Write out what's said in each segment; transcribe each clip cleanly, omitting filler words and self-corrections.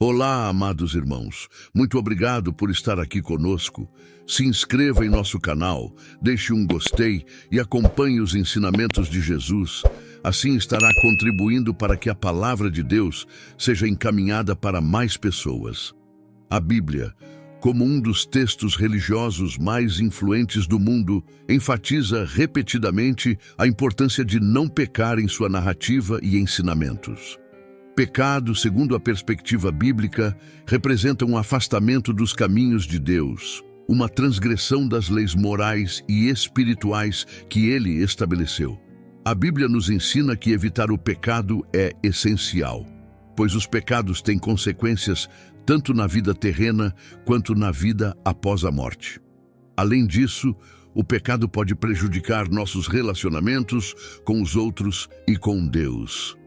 Olá, amados irmãos. Muito obrigado por estar aqui conosco. Se inscreva em nosso canal, deixe um gostei e acompanhe os ensinamentos de Jesus. Assim estará contribuindo para que a palavra de Deus seja encaminhada para mais pessoas. A Bíblia, como um dos textos religiosos mais influentes do mundo, enfatiza repetidamente a importância de não pecar em sua narrativa e ensinamentos. Pecado, segundo a perspectiva bíblica, representa um afastamento dos caminhos de Deus, uma transgressão das leis morais e espirituais que Ele estabeleceu. A Bíblia nos ensina que evitar o pecado é essencial, pois os pecados têm consequências tanto na vida terrena quanto na vida após a morte. Além disso, o pecado pode prejudicar nossos relacionamentos com os outros e com Deus.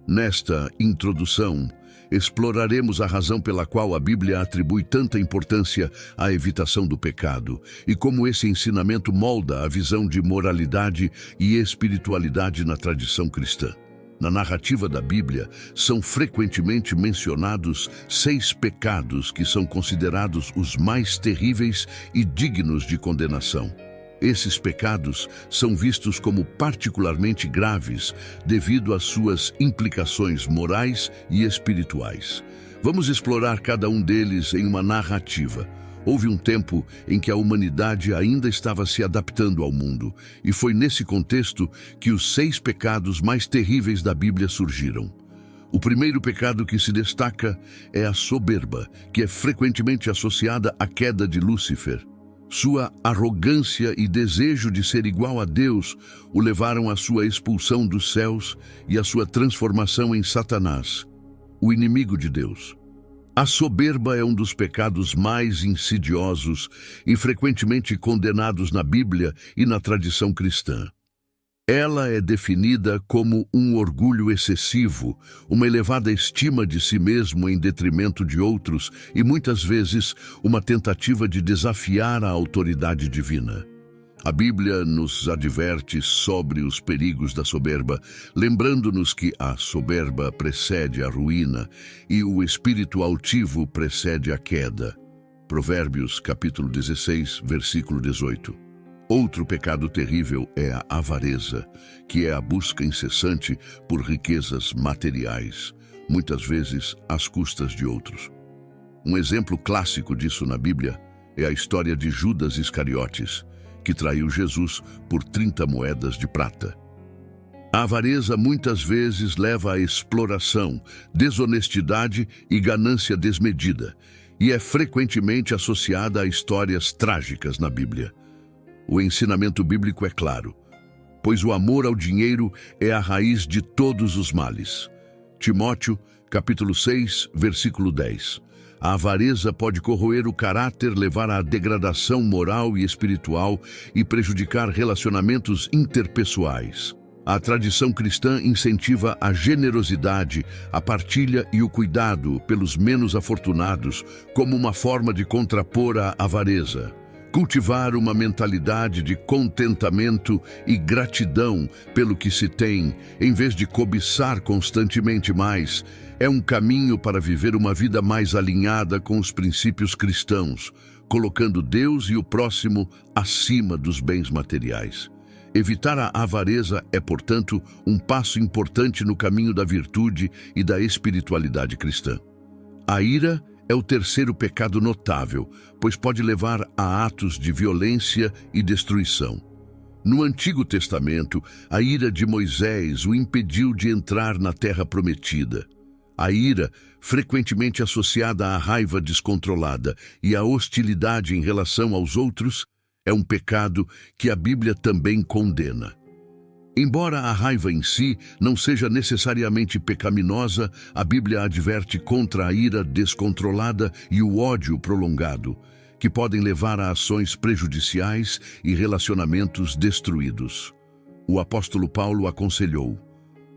Nesta introdução, exploraremos a razão pela qual a Bíblia atribui tanta importância à evitação do pecado e como esse ensinamento molda a visão de moralidade e espiritualidade na tradição cristã. Na narrativa da Bíblia, são frequentemente mencionados 6 pecados que são considerados os mais terríveis e dignos de condenação. Esses pecados são vistos como particularmente graves devido às suas implicações morais e espirituais. Vamos explorar cada um deles em uma narrativa. Houve um tempo em que a humanidade ainda estava se adaptando ao mundo, e foi nesse contexto que os 6 pecados mais terríveis da Bíblia surgiram. O primeiro pecado que se destaca é a soberba, que é frequentemente associada à queda de Lúcifer. Sua arrogância e desejo de ser igual a Deus o levaram à sua expulsão dos céus e à sua transformação em Satanás, o inimigo de Deus. A soberba é um dos pecados mais insidiosos e frequentemente condenados na Bíblia e na tradição cristã. Ela é definida como um orgulho excessivo, uma elevada estima de si mesmo em detrimento de outros e, muitas vezes, uma tentativa de desafiar a autoridade divina. A Bíblia nos adverte sobre os perigos da soberba, lembrando-nos que a soberba precede a ruína e o espírito altivo precede a queda. Provérbios, capítulo 16, versículo 18. Outro pecado terrível é a avareza, que é a busca incessante por riquezas materiais, muitas vezes às custas de outros. Um exemplo clássico disso na Bíblia é a história de Judas Iscariotes, que traiu Jesus por 30 moedas de prata. A avareza muitas vezes leva à exploração, desonestidade e ganância desmedida, e é frequentemente associada a histórias trágicas na Bíblia. O ensinamento bíblico é claro, pois o amor ao dinheiro é a raiz de todos os males. Timóteo, capítulo 6, versículo 10. A avareza pode corroer o caráter, levar à degradação moral e espiritual e prejudicar relacionamentos interpessoais. A tradição cristã incentiva a generosidade, a partilha e o cuidado pelos menos afortunados como uma forma de contrapor a avareza. Cultivar uma mentalidade de contentamento e gratidão pelo que se tem, em vez de cobiçar constantemente mais, é um caminho para viver uma vida mais alinhada com os princípios cristãos, colocando Deus e o próximo acima dos bens materiais. Evitar a avareza é, portanto, um passo importante no caminho da virtude e da espiritualidade cristã. A ira é o terceiro pecado notável, pois pode levar a atos de violência e destruição. No Antigo Testamento, a ira de Moisés o impediu de entrar na terra prometida. A ira, frequentemente associada à raiva descontrolada e à hostilidade em relação aos outros, é um pecado que a Bíblia também condena. Embora a raiva em si não seja necessariamente pecaminosa, a Bíblia adverte contra a ira descontrolada e o ódio prolongado, que podem levar a ações prejudiciais e relacionamentos destruídos. O apóstolo Paulo aconselhou: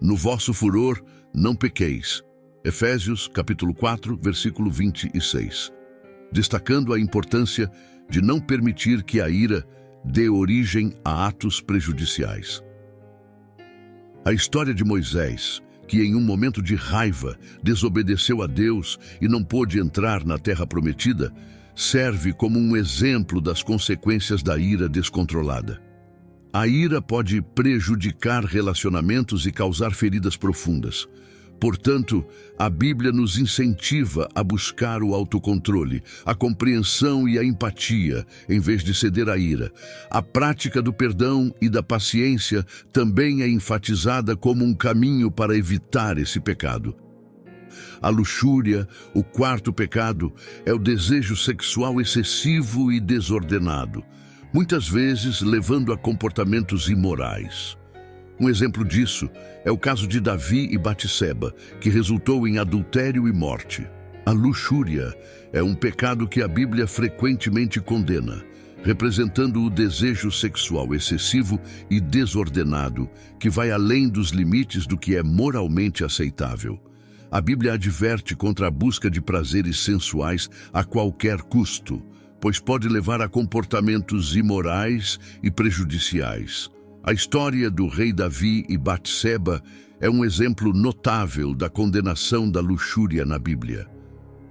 "No vosso furor, não pequeis." Efésios, capítulo 4, versículo 26. Destacando a importância de não permitir que a ira dê origem a atos prejudiciais. A história de Moisés, que em um momento de raiva desobedeceu a Deus e não pôde entrar na terra prometida, serve como um exemplo das consequências da ira descontrolada. A ira pode prejudicar relacionamentos e causar feridas profundas. Portanto, a Bíblia nos incentiva a buscar o autocontrole, a compreensão e a empatia, em vez de ceder à ira. A prática do perdão e da paciência também é enfatizada como um caminho para evitar esse pecado. A luxúria, o quarto pecado, é o desejo sexual excessivo e desordenado, muitas vezes levando a comportamentos imorais. Um exemplo disso é o caso de Davi e Batseba, que resultou em adultério e morte. A luxúria é um pecado que a Bíblia frequentemente condena, representando o desejo sexual excessivo e desordenado, que vai além dos limites do que é moralmente aceitável. A Bíblia adverte contra a busca de prazeres sensuais a qualquer custo, pois pode levar a comportamentos imorais e prejudiciais. A história do rei Davi e Batseba é um exemplo notável da condenação da luxúria na Bíblia.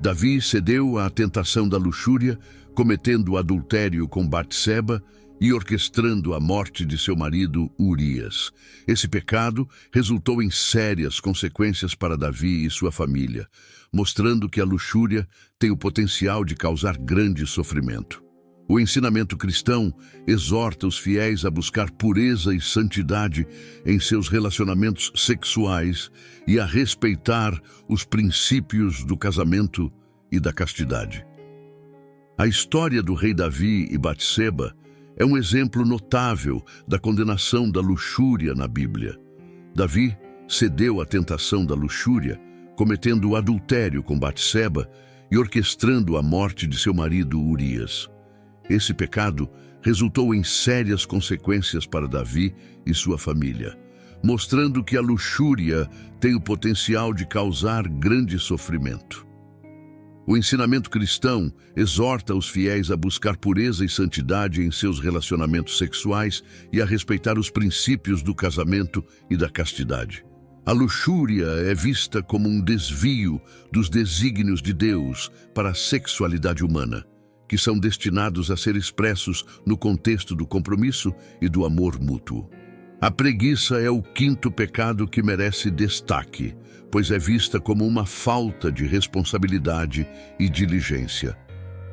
Davi cedeu à tentação da luxúria, cometendo adultério com Batseba e orquestrando a morte de seu marido Urias. Esse pecado resultou em sérias consequências para Davi e sua família, mostrando que a luxúria tem o potencial de causar grande sofrimento. O ensinamento cristão exorta os fiéis a buscar pureza e santidade em seus relacionamentos sexuais e a respeitar os princípios do casamento e da castidade. A história do rei Davi e Batseba é um exemplo notável da condenação da luxúria na Bíblia. Davi cedeu à tentação da luxúria, cometendo adultério com Batseba e orquestrando a morte de seu marido Urias. Esse pecado resultou em sérias consequências para Davi e sua família, mostrando que a luxúria tem o potencial de causar grande sofrimento. O ensinamento cristão exorta os fiéis a buscar pureza e santidade em seus relacionamentos sexuais e a respeitar os princípios do casamento e da castidade. A luxúria é vista como um desvio dos desígnios de Deus para a sexualidade humana, que são destinados a ser expressos no contexto do compromisso e do amor mútuo. A preguiça é o quinto pecado que merece destaque, pois é vista como uma falta de responsabilidade e diligência.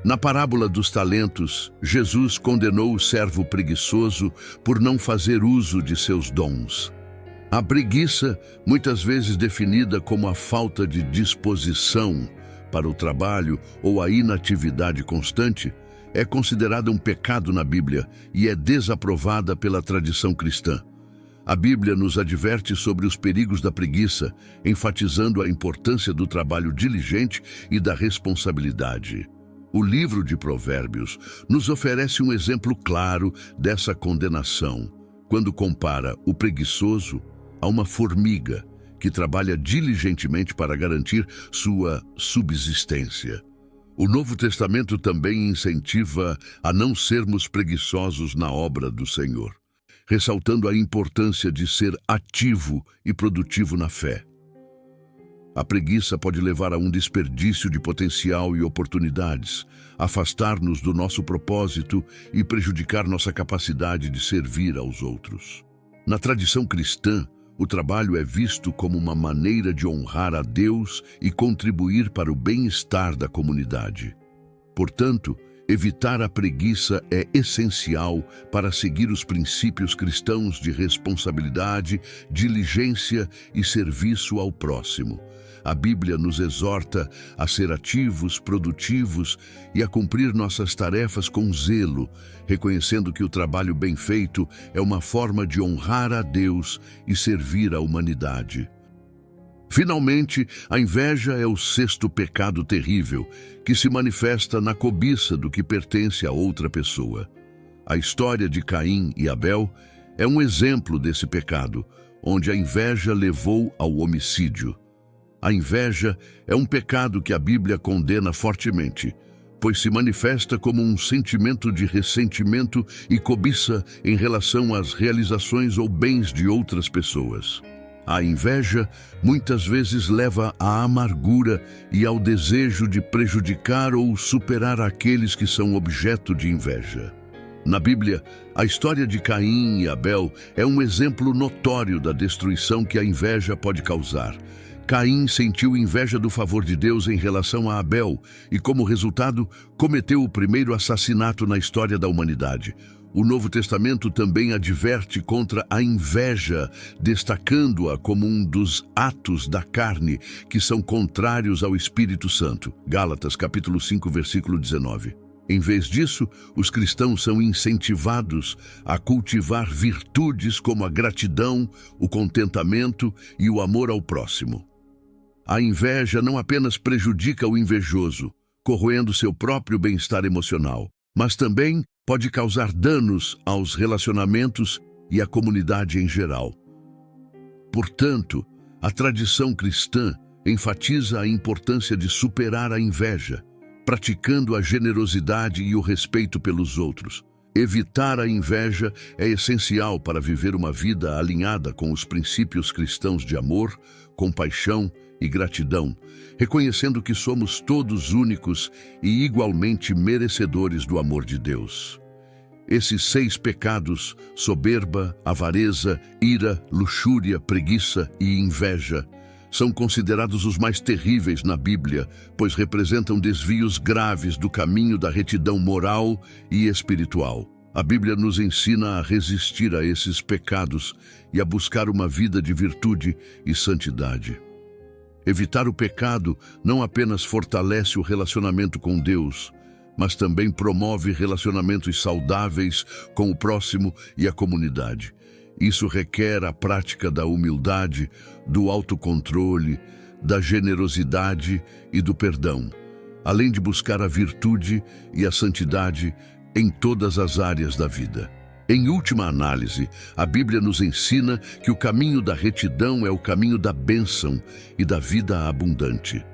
Na parábola dos talentos, Jesus condenou o servo preguiçoso por não fazer uso de seus dons. A preguiça, muitas vezes definida como a falta de disposição para o trabalho ou a inatividade constante, é considerada um pecado na Bíblia e é desaprovada pela tradição cristã. A Bíblia nos adverte sobre os perigos da preguiça, enfatizando a importância do trabalho diligente e da responsabilidade. O livro de Provérbios nos oferece um exemplo claro dessa condenação, quando compara o preguiçoso a uma formiga que trabalha diligentemente para garantir sua subsistência. O Novo Testamento também incentiva a não sermos preguiçosos na obra do Senhor, ressaltando a importância de ser ativo e produtivo na fé. A preguiça pode levar a um desperdício de potencial e oportunidades, afastar-nos do nosso propósito e prejudicar nossa capacidade de servir aos outros. Na tradição cristã, o trabalho é visto como uma maneira de honrar a Deus e contribuir para o bem-estar da comunidade. Portanto, evitar a preguiça é essencial para seguir os princípios cristãos de responsabilidade, diligência e serviço ao próximo. A Bíblia nos exorta a ser ativos, produtivos e a cumprir nossas tarefas com zelo, reconhecendo que o trabalho bem feito é uma forma de honrar a Deus e servir à humanidade. Finalmente, a inveja é o sexto pecado terrível, que se manifesta na cobiça do que pertence a outra pessoa. A história de Caim e Abel é um exemplo desse pecado, onde a inveja levou ao homicídio. A inveja é um pecado que a Bíblia condena fortemente, pois se manifesta como um sentimento de ressentimento e cobiça em relação às realizações ou bens de outras pessoas. A inveja muitas vezes leva à amargura e ao desejo de prejudicar ou superar aqueles que são objeto de inveja. Na Bíblia, a história de Caim e Abel é um exemplo notório da destruição que a inveja pode causar. Caim sentiu inveja do favor de Deus em relação a Abel e, como resultado, cometeu o primeiro assassinato na história da humanidade. O Novo Testamento também adverte contra a inveja, destacando-a como um dos atos da carne que são contrários ao Espírito Santo. Gálatas, capítulo 5, versículo 19. Em vez disso, os cristãos são incentivados a cultivar virtudes como a gratidão, o contentamento e o amor ao próximo. A inveja não apenas prejudica o invejoso, corroendo seu próprio bem-estar emocional, mas também pode causar danos aos relacionamentos e à comunidade em geral. Portanto, a tradição cristã enfatiza a importância de superar a inveja, praticando a generosidade e o respeito pelos outros. Evitar a inveja é essencial para viver uma vida alinhada com os princípios cristãos de amor, compaixão e gratidão, reconhecendo que somos todos únicos e igualmente merecedores do amor de Deus. Esses 6 pecados, soberba, avareza, ira, luxúria, preguiça e inveja, são considerados os mais terríveis na Bíblia, pois representam desvios graves do caminho da retidão moral e espiritual. A Bíblia nos ensina a resistir a esses pecados e a buscar uma vida de virtude e santidade. Evitar o pecado não apenas fortalece o relacionamento com Deus, mas também promove relacionamentos saudáveis com o próximo e a comunidade. Isso requer a prática da humildade, do autocontrole, da generosidade e do perdão, além de buscar a virtude e a santidade em todas as áreas da vida. Em última análise, a Bíblia nos ensina que o caminho da retidão é o caminho da bênção e da vida abundante.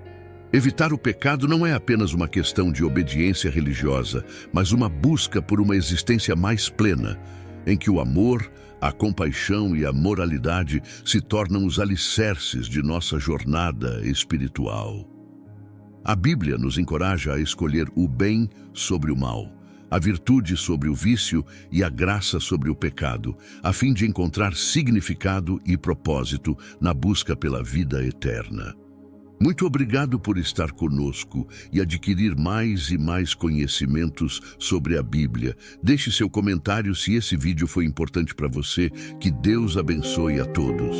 Evitar o pecado não é apenas uma questão de obediência religiosa, mas uma busca por uma existência mais plena, em que o amor, a compaixão e a moralidade se tornam os alicerces de nossa jornada espiritual. A Bíblia nos encoraja a escolher o bem sobre o mal, a virtude sobre o vício e a graça sobre o pecado, a fim de encontrar significado e propósito na busca pela vida eterna. Muito obrigado por estar conosco e adquirir mais e mais conhecimentos sobre a Bíblia. Deixe seu comentário se esse vídeo foi importante para você. Que Deus abençoe a todos.